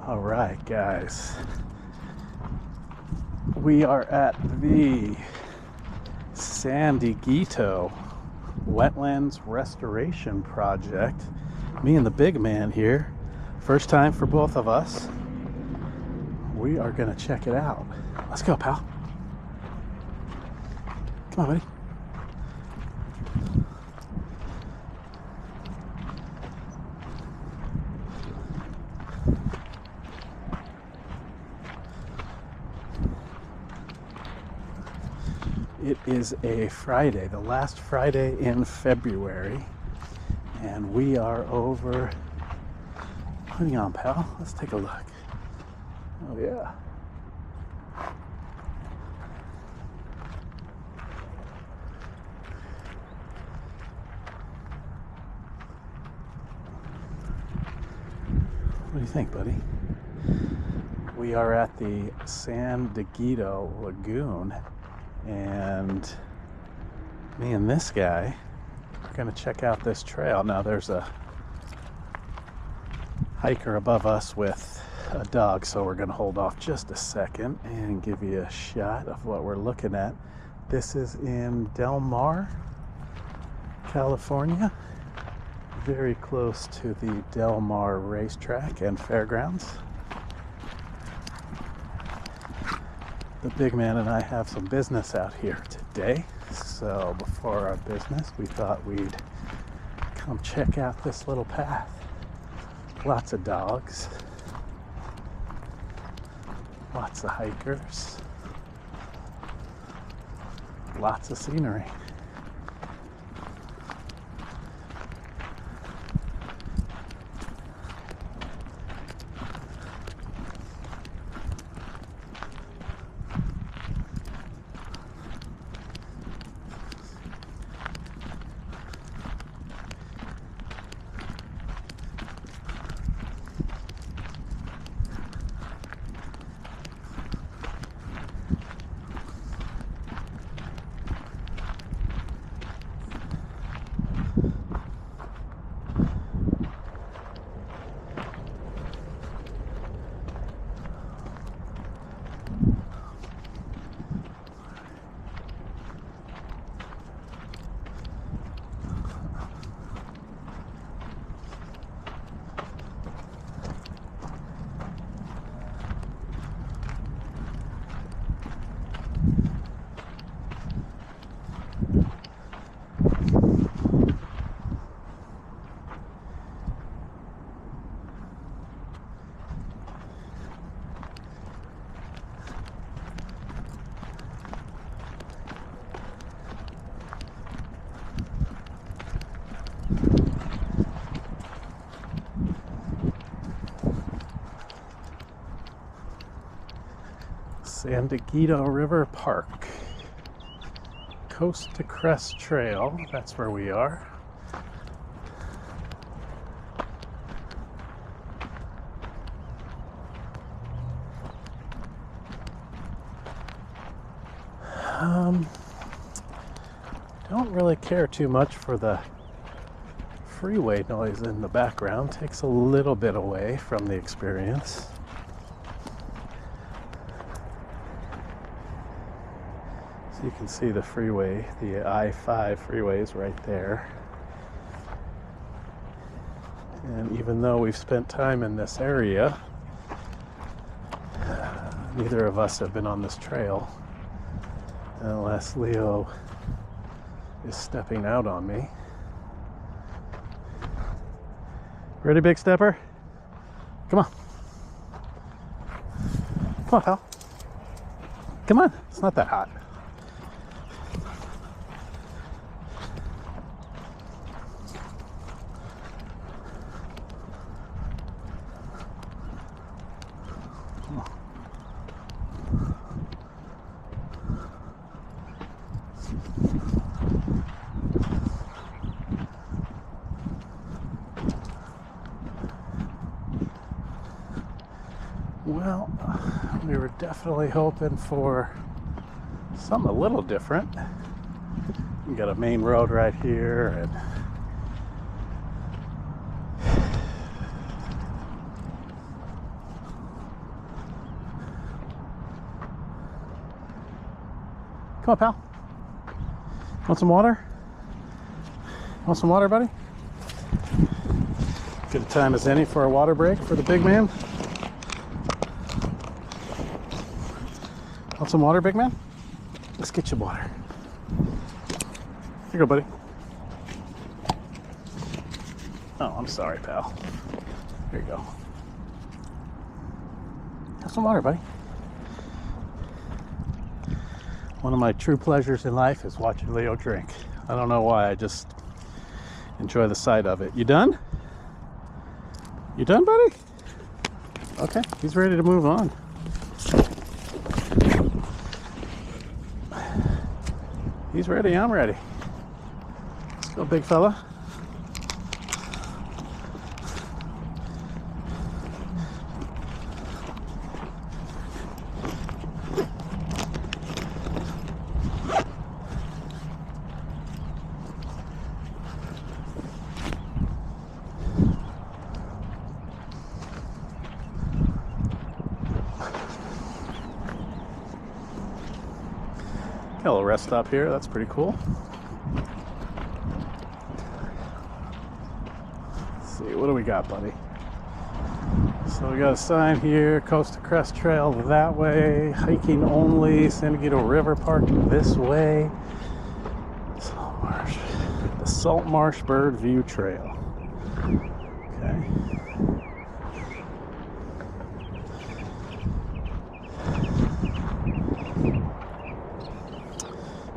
All right, guys. We are at the San Dieguito Wetlands Restoration Project. Me and the big man here. First time for both of us. We are gonna check it out. Let's go, pal. Come on, buddy. It is a Friday, the last Friday in February, and we are over. Hang on, pal. Let's take a look. Oh, yeah. What do you think, buddy? We are at the San Dieguito Lagoon, and me and this guy are going to check out this trail. Now there's a hiker above us with a dog, so we're going to hold off just a second and give you a shot of what we're looking at. This is in Del Mar, California, very close to the Del Mar racetrack and fairgrounds. The big man and I have some business out here today, so before our business we thought we'd come check out this little path. Lots of dogs, lots of hikers, lots of scenery. San Dieguito River Park, Coast to Crest Trail, that's where we are. Don't really care too much for the freeway noise in the background. Takes a little bit away from the experience. So you can see the freeway, the I-5 freeway is right there. And even though we've spent time in this area, neither of us have been on this trail unless Leo is stepping out on me. Ready, big stepper? Come on. Come on, pal. Come on, it's not that hot. Well, we were definitely hoping for something a little different. We got a main road right here, and Come on, pal. Want some water? Want some water, buddy? Good a time as any for a water break for the big man. Want some water, big man? Let's get you water. Here you go, buddy. Oh, I'm sorry, pal. Here you go. Have some water, buddy. One of my true pleasures in life is watching Leo drink. I don't know why, I just enjoy the sight of it. You done? You done, buddy? Okay, he's ready to move on. He's ready, I'm ready. Let's go, big fella. Got a little rest stop here, that's pretty cool. Let's see, what do we got, buddy? So we got a sign here, Coast to Crest Trail that way, hiking only, San Diego River Park this way. Salt Marsh, the Salt Marsh Bird View Trail. Okay.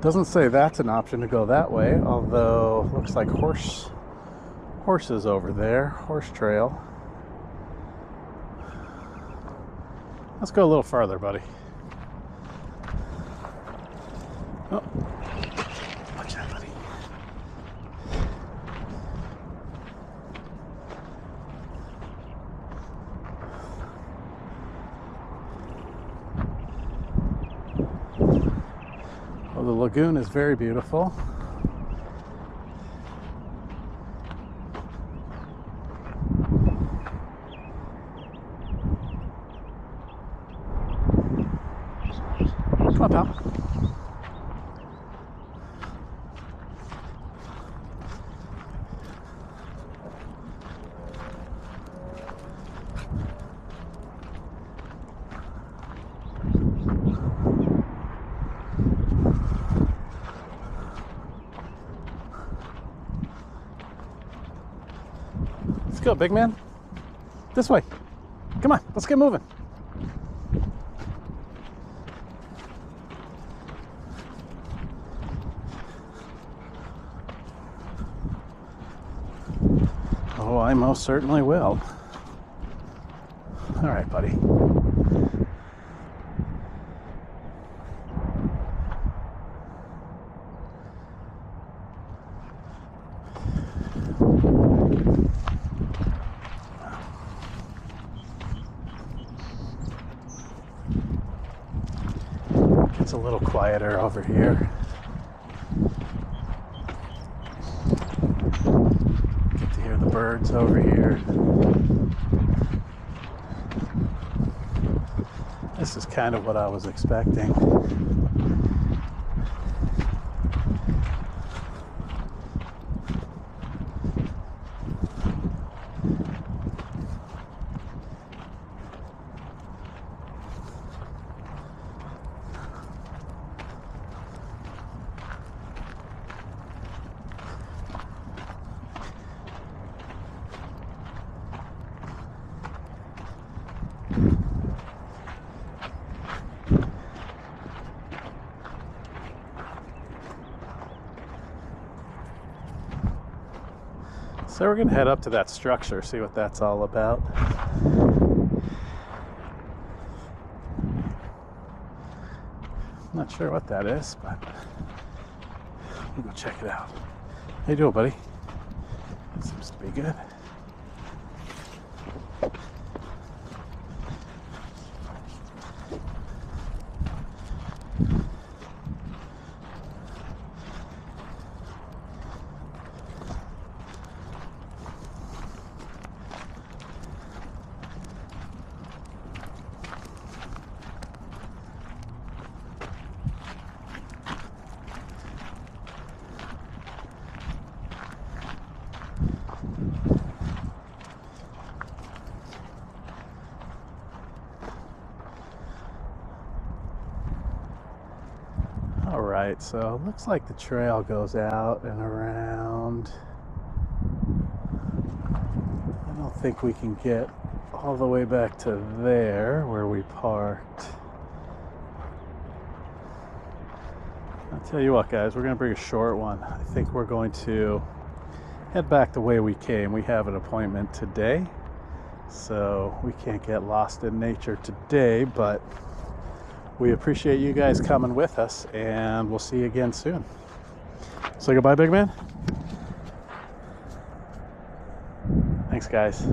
Doesn't say that's an option to go that way, although looks like horses over there, horse trail. Let's go a little farther, buddy. Oh, watch out, buddy. Well, the lagoon is very beautiful. Come on, pal. Let's go, big man. This way. Come on, let's get moving. Oh, I most certainly will. All right, buddy. It's a little quieter over here. Get to hear the birds over here. This is kind of what I was expecting. So we're gonna head up to that structure, see what that's all about. I'm not sure what that is, but we'll go check it out. How you doing, buddy? Seems to be good. All right, so it looks like the trail goes out and around. I don't think we can get all the way back to there where we parked. I'll tell you what, guys, we're going to bring a short one. I think we're going to head back the way we came. We have an appointment today, so we can't get lost in nature today, but we appreciate you guys coming with us, and we'll see you again soon. Say goodbye, big man. Thanks, guys.